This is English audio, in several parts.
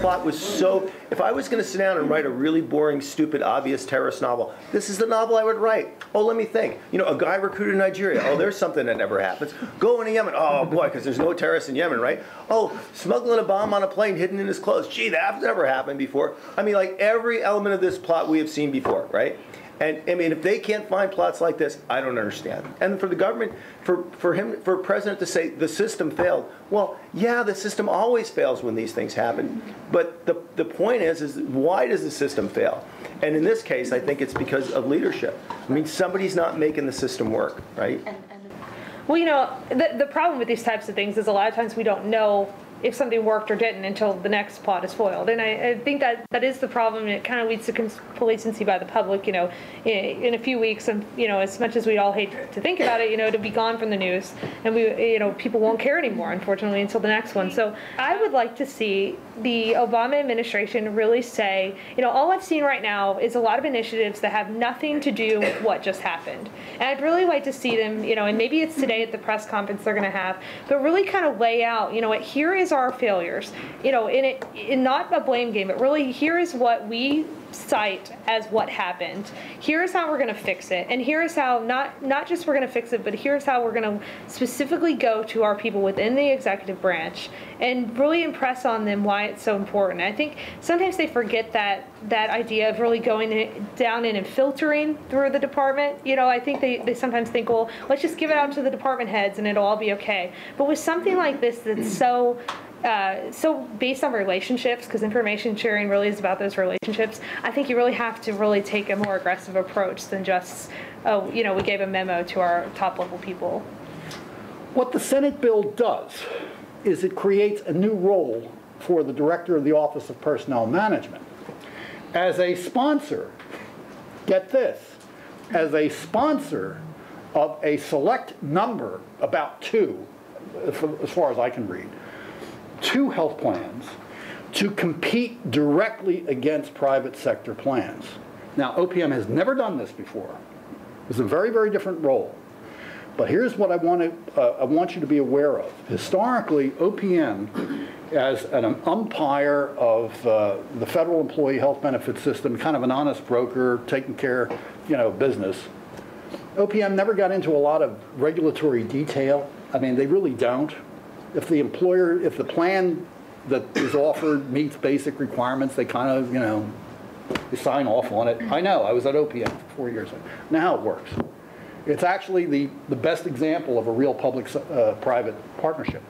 plot was so, if I was going to sit down and write a really boring, stupid, obvious terrorist novel, this is the novel I would write. Oh, let me think. You know, a guy recruited in Nigeria. Oh, there's something that never happens. Go into Yemen. Oh, boy, because there's no terrorists in Yemen, right? Oh, smuggling a bomb on a plane hidden in his clothes. Gee, that's never happened before. I mean, like, every element of this plot we have seen before, right? And I mean, if they can't find plots like this, I don't understand. And for the government, for a president to say the system failed, well, yeah, the system always fails when these things happen. But the point is why does the system fail? And in this case, I think it's because of leadership. I mean, somebody's not making the system work, right? Well, you know, the problem with these types of things is a lot of times we don't know if something worked or didn't until the next plot is foiled. And I think that is the problem, and it kind of leads to complacency by the public, you know, in a few weeks. And, you know, as much as we all hate to think about it, you know, to be gone from the news. And you know, people won't care anymore, unfortunately, until the next one. So I would like to see the Obama administration really say, you know, all I've seen right now is a lot of initiatives that have nothing to do with what just happened. And I'd really like to see them, you know, and maybe it's today at the press conference they're going to have, but really kind of lay out, you know, here is our failures, you know, in not a blame game, but really here is what we cite as what happened. Here's how we're going to fix it, and here's how not just we're going to fix it, but here's how we're going to specifically go to our people within the executive branch and really impress on them why it's so important. I think sometimes they forget that idea of really going down in and filtering through the department. You know, I think they sometimes think, well, let's just give it out to the department heads and it'll all be okay. But with something like this that's so based on relationships, because information sharing really is about those relationships, I think you really have to really take a more aggressive approach than just, oh, you know, we gave a memo to our top level people. What the Senate bill does is it creates a new role for the Director of the Office of Personnel Management. As a sponsor, get this, as a sponsor of a select number, about 2, as far as I can read, 2 health plans to compete directly against private sector plans. Now, OPM has never done this before. It's a very, very different role. But here's what I want you to be aware of. Historically, OPM, as an umpire of the federal employee health benefit system, kind of an honest broker, taking care, you know, business, OPM never got into a lot of regulatory detail. I mean, they really don't. If the plan that is offered meets basic requirements, they kind of, you know, they sign off on it. I know, I was at OPM for 4 years. Now how it works. It's actually the best example of a real public-private partnership.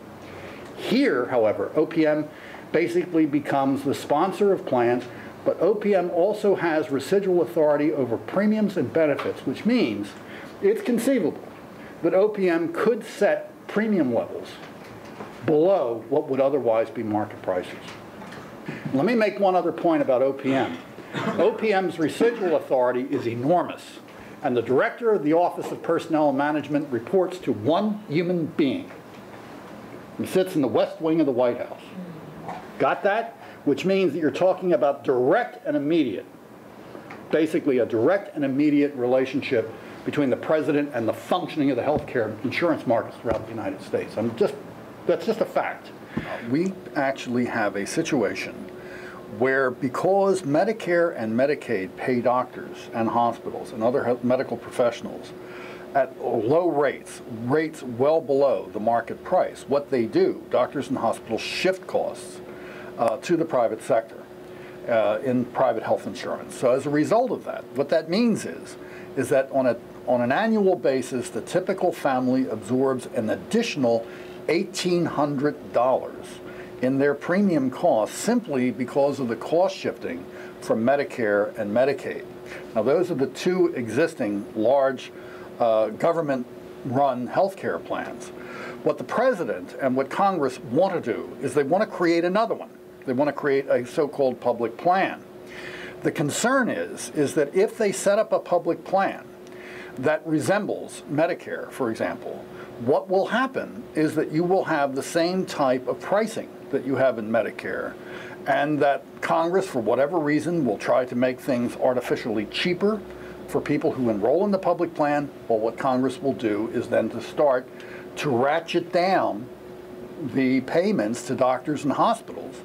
Here, however, OPM basically becomes the sponsor of plans, but OPM also has residual authority over premiums and benefits, which means it's conceivable that OPM could set premium levels below what would otherwise be market prices. Let me make one other point about OPM. OPM's residual authority is enormous, and the Director of the Office of Personnel Management reports to one human being. He sits in the West Wing of the White House. Got that? Which means that you're talking about direct and immediate, basically a direct and immediate relationship between the President and the functioning of the healthcare insurance markets throughout the United States. That's just a fact. We actually have a situation where, because Medicare and Medicaid pay doctors and hospitals and other medical professionals at low rates well below the market price, what they do, doctors and hospitals shift costs to the private sector in private health insurance. So as a result of that, what that means is that on an annual basis, the typical family absorbs an additional $1,800 in their premium costs simply because of the cost shifting from Medicare and Medicaid. Now, those are the 2 existing large government-run healthcare plans. What the President and what Congress want to do is they want to create another one. They want to create a so-called public plan. The concern is that if they set up a public plan that resembles Medicare, for example, what will happen is that you will have the same type of pricing that you have in Medicare, and that Congress, for whatever reason, will try to make things artificially cheaper for people who enroll in the public plan. Well, what Congress will do is then to start to ratchet down the payments to doctors and hospitals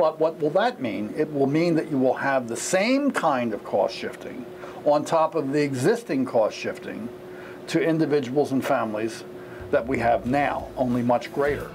But what will that mean? It will mean that you will have the same kind of cost shifting on top of the existing cost shifting to individuals and families that we have now, only much greater.